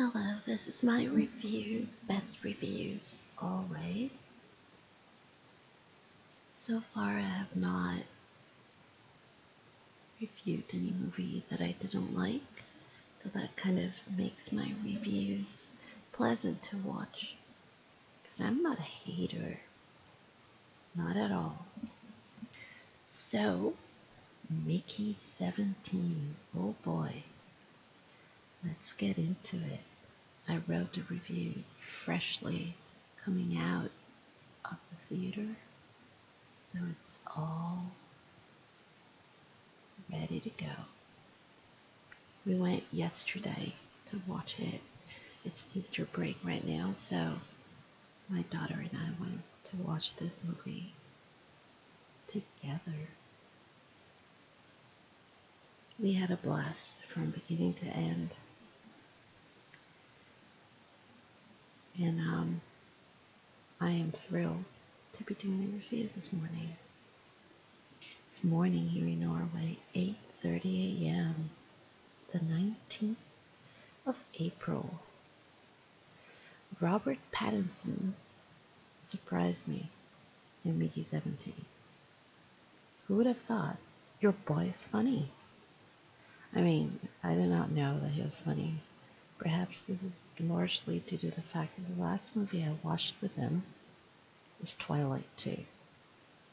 Hello, this is my review. Best reviews, always. So far, I have not reviewed any movie that I didn't like, so that kind of makes my reviews pleasant to watch. Because I'm not a hater, not at all. So, Mickey 17. Oh boy, let's get into it. I wrote a review freshly coming out of the theater, so it's all ready to go. We went yesterday to watch it. It's Easter break right now, so my daughter and I went to watch this movie together. We had a blast from beginning to end. And I am thrilled to be doing a review this morning. It's morning here in Norway, 8:30 a.m., the 19th of April. Robert Pattinson surprised me in Mickey 17. Who would have thought? Your boy is funny. I mean, I did not know that he was funny. Perhaps this is largely due to the fact that the last movie I watched with him was Twilight 2. It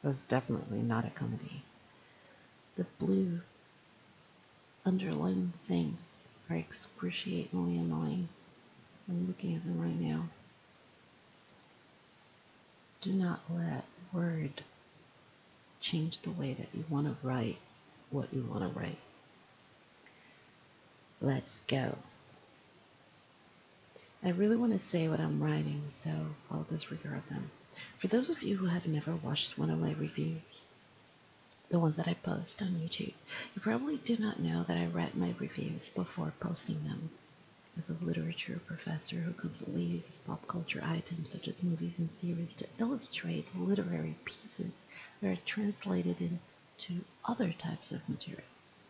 was definitely not a comedy. The blue underlying things are excruciatingly annoying. I'm looking at them right now. Do not let Word change the way that you want to write what you want to write. Let's go. I really want to say what I'm writing, so I'll disregard them. For those of you who have never watched one of my reviews, the ones that I post on YouTube, you probably do not know that I write my reviews before posting them. As a literature professor who constantly uses pop culture items such as movies and series to illustrate literary pieces that are translated into other types of materials.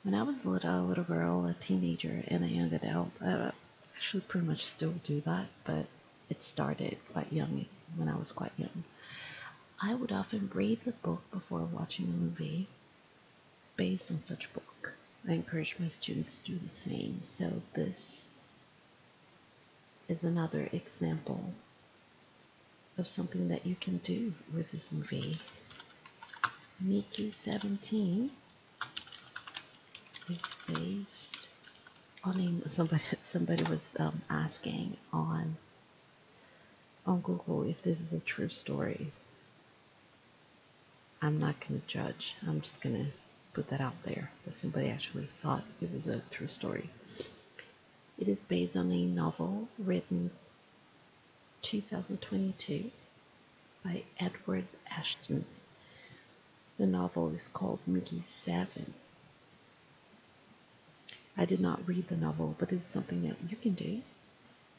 When I was a little girl, a teenager, and a young adult, I actually pretty much still do that, but it started quite young, when I was quite young. I would often read the book before watching a movie based on such book. I encourage my students to do the same. So this is another example of something that you can do with this movie. Mickey 17 is based on somebody was asking on Google if this is a true story. I'm not going to judge. I'm just going to put that out there, that somebody actually thought it was a true story. It is based on a novel written 2022 by Edward Ashton. The novel is called Mickey 7. I did not read the novel, but it's something that you can do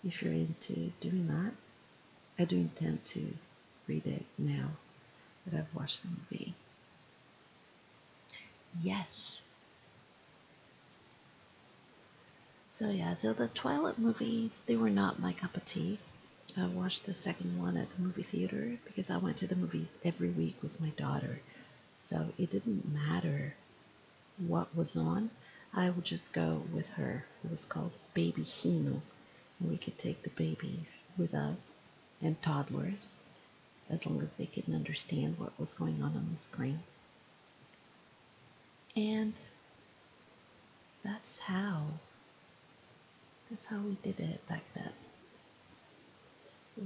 if you're into doing that. I do intend to read it now that I've watched the movie. Yes. So the Twilight movies, they were not my cup of tea. I watched the second one at the movie theater because I went to the movies every week with my daughter. So it didn't matter what was on. I would just go with her. It was called Baby Hino, and we could take the babies with us and toddlers as long as they could understand what was going on the screen. And that's how we did it back then.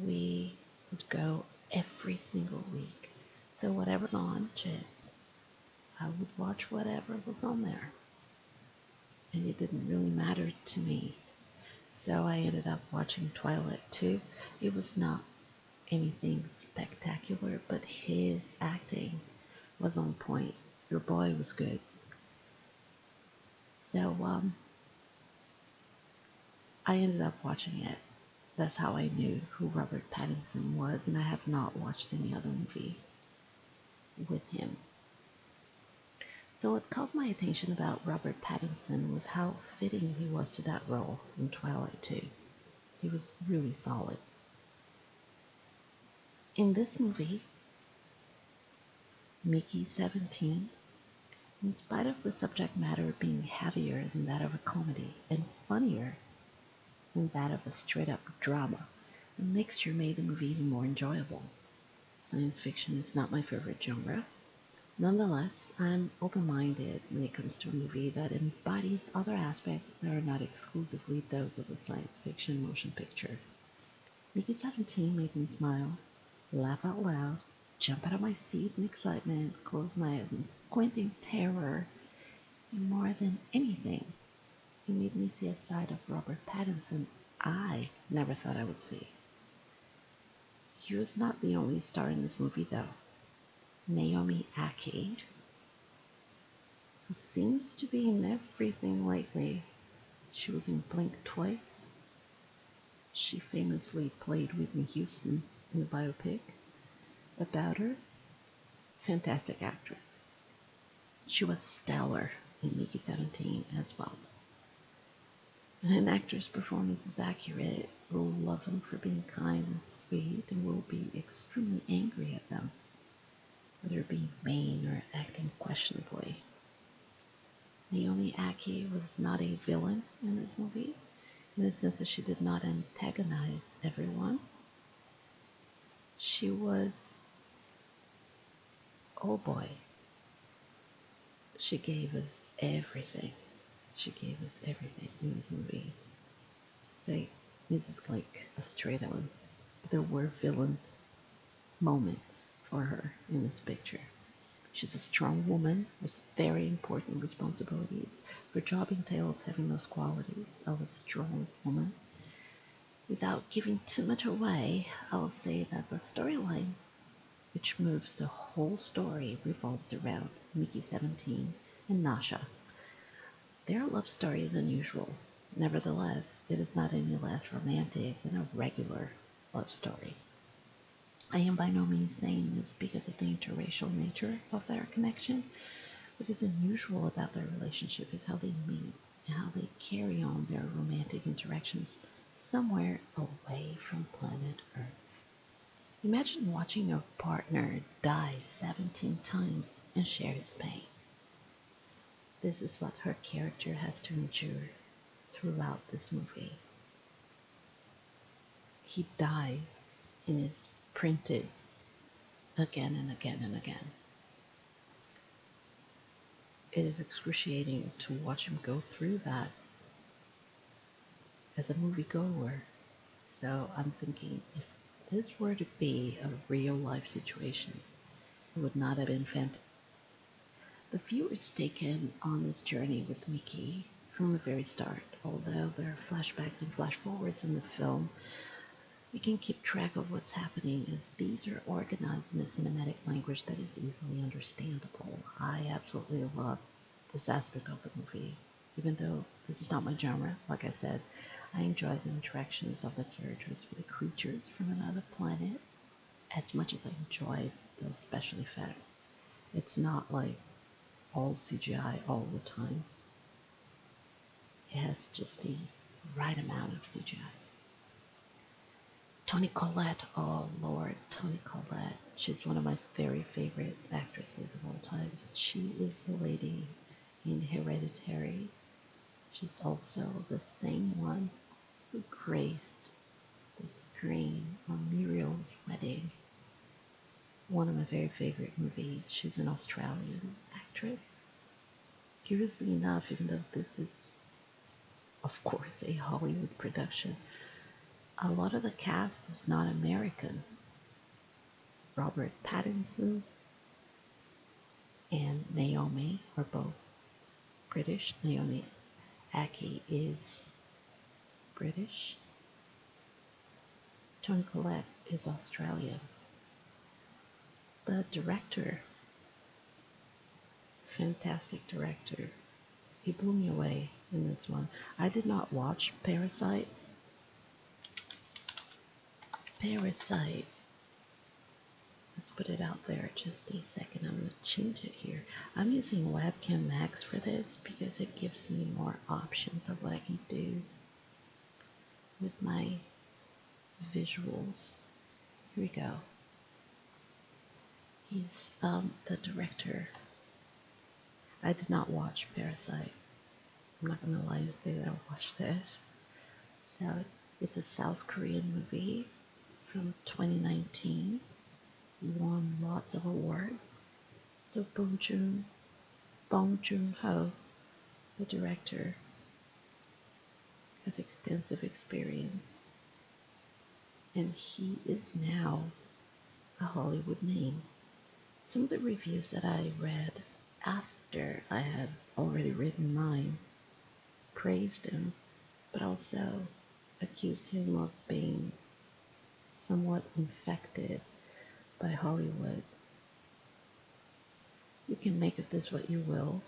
We would go every single week. So whatever's on, I would watch whatever was on there. And it didn't really matter to me. So I ended up watching Twilight 2. It was not anything spectacular, but his acting was on point. Your boy was good. So I ended up watching it. That's how I knew who Robert Pattinson was, and I have not watched any other movie with him. So what caught my attention about Robert Pattinson was how fitting he was to that role in Twilight 2. He was really solid. In this movie, Mickey 17, in spite of the subject matter being heavier than that of a comedy and funnier than that of a straight up drama, the mixture made the movie even more enjoyable. Science fiction is not my favorite genre. Nonetheless, I'm open minded when it comes to a movie that embodies other aspects that are not exclusively those of a science fiction motion picture. Mickey 17 made me smile, laugh out loud, jump out of my seat in excitement, close my eyes in squinting terror, and more than anything, it made me see a side of Robert Pattinson I never thought I would see. He was not the only star in this movie, though. Naomi Ackie, who seems to be in everything lately. She was in Blink twice. She famously played Whitney Houston in the biopic about her. Fantastic actress. She was stellar in Mickey 17 as well. When an actor's performance is accurate, we'll love them for being kind and sweet, and we'll be extremely angry at them, whether being mean or acting questionably. Naomi Ackie was not a villain in this movie, in the sense that she did not antagonize everyone. She was, oh boy, she gave us everything. She gave us everything in this movie. This is like a straight on. There were villain moments for her in this picture. She's a strong woman with very important responsibilities. Her job entails having those qualities of a strong woman. Without giving too much away, I will say that the storyline, which moves the whole story, revolves around Mickey 17 and Nasha. Their love story is unusual. Nevertheless, it is not any less romantic than a regular love story. I am by no means saying this because of the interracial nature of their connection. What is unusual about their relationship is how they meet and how they carry on their romantic interactions somewhere away from planet Earth. Imagine watching your partner die 17 times and share his pain. This is what her character has to endure throughout this movie. He dies and is printed again and again and again. It is excruciating to watch him go through that as a moviegoer. So I'm thinking, if this were to be a real life situation, it would not have been fantastic. The viewer is taken on this journey with Mickey from the very start. Although there are flashbacks and flash forwards in the film, we can keep track of what's happening as these are organized in a cinematic language that is easily understandable. I absolutely love this aspect of the movie. Even though this is not my genre, like I said, I enjoy the interactions of the characters with the creatures from another planet as much as I enjoy the special effects. It's not like all CGI all the time. It has just the right amount of CGI. Toni Collette, oh Lord, Toni Collette. She's one of my very favorite actresses of all times. She is the lady in Hereditary. She's also the same one who graced the screen on Muriel's wedding. One of my very favorite movies. She's an Australian actress. Curiously enough, even though this is, of course, a Hollywood production, a lot of the cast is not American. Robert Pattinson and Naomi are both British. Naomi Ackie is British. Toni Collette is Australian. The director, fantastic director, he blew me away in this one. I did not watch Parasite. Parasite, as let's put it out there just a second. I'm going to change it here. I'm using Webcam Max for this because it gives me more options of what I can do with my visuals. Here we go. He's the director. I did not watch Parasite. I'm not going to lie and say that I watched this. So it's a South Korean movie from 2019. Won lots of awards. So Bong Joon-ho, the director, has extensive experience, and he is now a Hollywood name. Some of the reviews that I read after I had already written mine praised him, but also accused him of being somewhat infected by Hollywood. You can make of this what you will.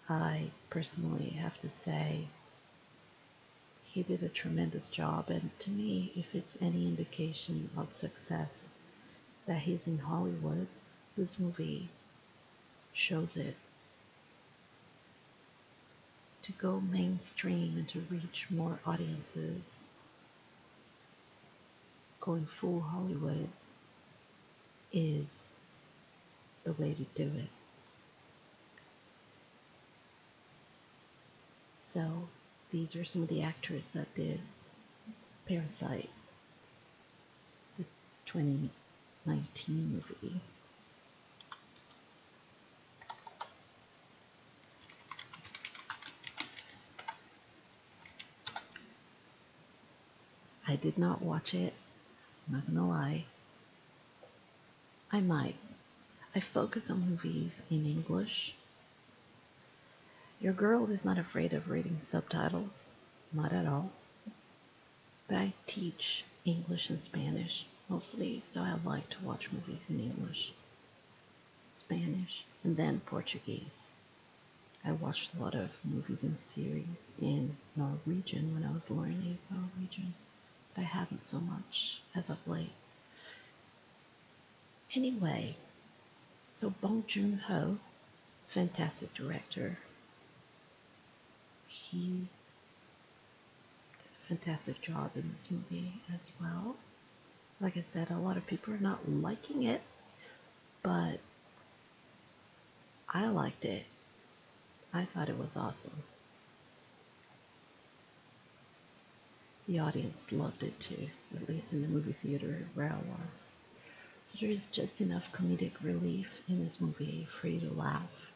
I personally have to say he did a tremendous job, and to me, if it's any indication of success that he's in Hollywood, this movie shows it. To go mainstream and to reach more audiences, going full Hollywood is the way to do it. So these are some of the actors that did Parasite, the 2019 movie. I did not watch it, I'm not gonna lie. I might. I focus on movies in English. Your girl is not afraid of reading subtitles, not at all. But I teach English and Spanish mostly, so I like to watch movies in English, Spanish, and then Portuguese. I watched a lot of movies and series in Norwegian when I was learning Norwegian, but I haven't so much as of late. Anyway, so Bong Joon-ho, fantastic director. He did a fantastic job in this movie as well. Like I said, a lot of people are not liking it, but I liked it. I thought it was awesome. The audience loved it too, at least in the movie theater where I was. So there's just enough comedic relief in this movie for you to laugh.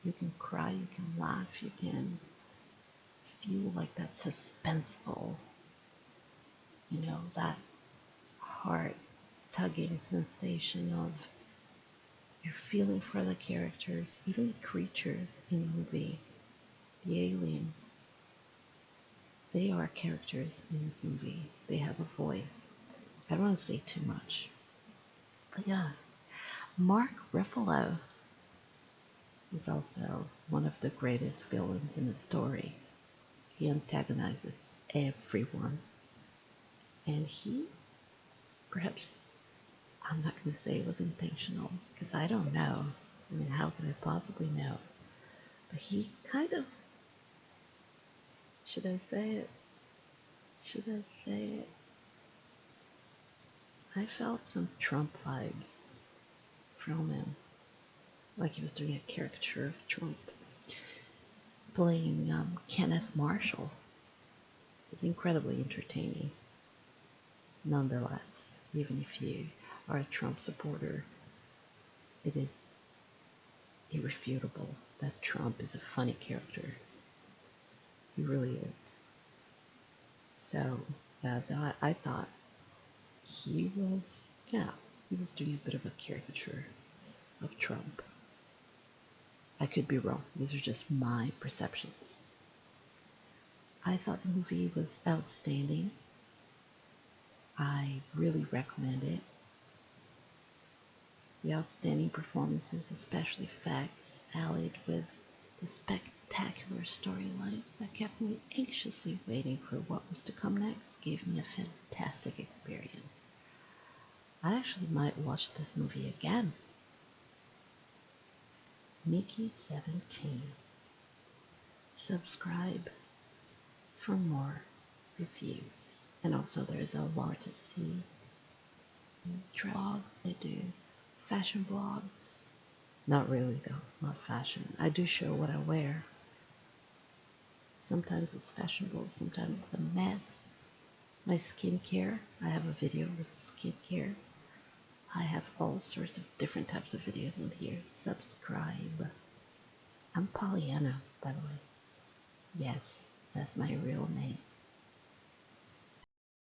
You can cry, you can laugh, you can feel like that suspenseful, that heart tugging sensation of you're feeling for the characters, even the creatures in the movie, the aliens. They are characters in this movie. They have a voice. I don't want to say too much. But yeah, Mark Ruffalo is also one of the greatest villains in the story. He antagonizes everyone. And he, perhaps, I'm not going to say it was intentional, because I don't know. I mean, how could I possibly know? But he kind of, should I say it? Should I say it? I felt some Trump vibes from him. Like he was doing a caricature of Trump. Playing Kenneth Marshall is incredibly entertaining. Nonetheless, even if you are a Trump supporter, it is irrefutable that Trump is a funny character. He really is. So, yeah, I thought he was, he was doing a bit of a caricature of Trump. I could be wrong. These are just my perceptions. I thought the movie was outstanding. I really recommend it. The outstanding performances, especially effects, allied with the spectacular storylines that kept me anxiously waiting for what was to come next gave me a fantastic experience. I actually might watch this movie again. Nikki 17. Subscribe for more reviews. And also there's a lot to see. Blogs, I do fashion blogs. Not really though, not fashion. I do show what I wear. Sometimes it's fashionable, sometimes it's a mess. My skincare, I have a video with skincare. I have all sorts of different types of videos in here. Subscribe. I'm Pollyanna, by the way. Yes, that's my real name.